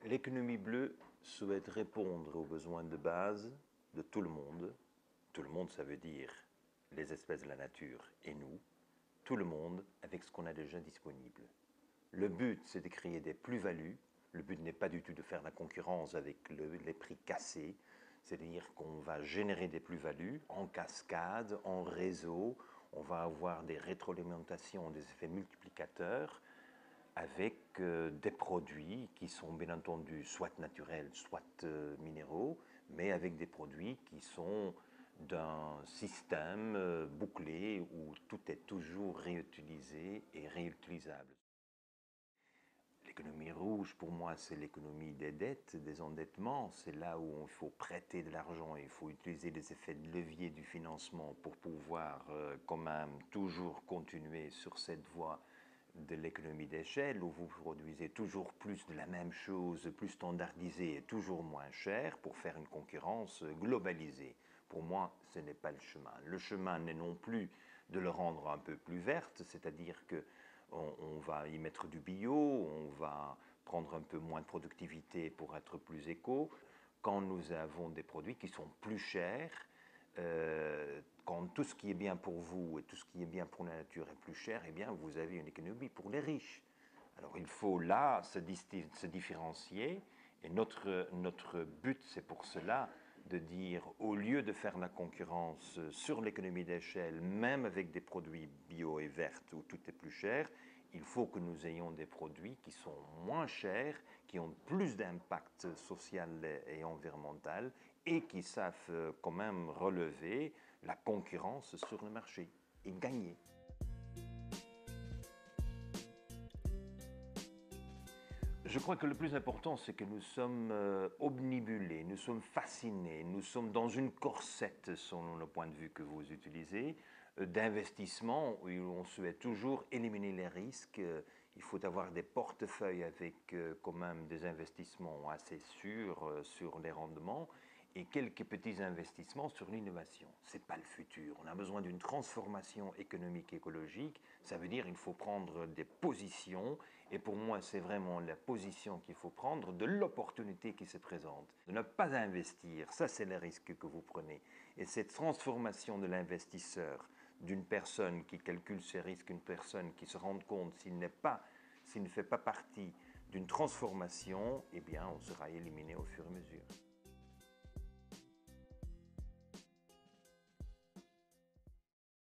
L'économie bleue souhaite répondre aux besoins de base de tout le monde. Tout le monde, ça veut dire les espèces de la nature et nous. Tout le monde avec ce qu'on a déjà disponible. Le but, c'est de créer des plus-values. Le but n'est pas du tout de faire la concurrence avec les prix cassés. C'est-à-dire qu'on va générer des plus-values en cascade, en réseau. On va avoir des rétroalimentations, des effets multiplicateurs avec des produits qui sont bien entendu soit naturels, soit minéraux, mais avec des produits qui sont d'un système bouclé où tout est toujours réutilisé et réutilisable. L'économie rouge, pour moi, c'est l'économie des dettes, des endettements. C'est là où il faut prêter de l'argent, il faut utiliser les effets de levier du financement pour pouvoir quand même toujours continuer sur cette voie de l'économie d'échelle, où vous produisez toujours plus de la même chose, plus standardisée et toujours moins cher pour faire une concurrence globalisée. Pour moi, ce n'est pas le chemin. Le chemin n'est non plus de le rendre un peu plus verte, c'est-à-dire que on va y mettre du bio, on va prendre un peu moins de productivité pour être plus éco. Quand nous avons des produits qui sont plus chers, quand tout ce qui est bien pour vous et tout ce qui est bien pour la nature est plus cher, eh bien vous avez une économie pour les riches. Alors il faut là se différencier et notre but c'est pour cela de dire au lieu de faire la concurrence sur l'économie d'échelle, même avec des produits bio et verts où tout est plus cher, il faut que nous ayons des produits qui sont moins chers, qui ont plus d'impact social et environnemental et qui savent quand même relever la concurrence sur le marché et gagner. Je crois que le plus important, c'est que nous sommes obnubilés, nous sommes fascinés, nous sommes dans une corsette, selon le point de vue que vous utilisez, d'investissement où on souhaite toujours éliminer les risques. Il faut avoir des portefeuilles avec quand même des investissements assez sûrs sur les rendements et quelques petits investissements sur l'innovation. Ce n'est pas le futur. On a besoin d'une transformation économique et écologique. Ça veut dire qu'il faut prendre des positions. Et pour moi, c'est vraiment la position qu'il faut prendre de l'opportunité qui se présente. De ne pas investir, ça c'est le risque que vous prenez. Et cette transformation de l'investisseur, d'une personne qui calcule ses risques, une personne qui se rend compte s'il ne fait pas partie d'une transformation, eh bien on sera éliminé au fur et à mesure.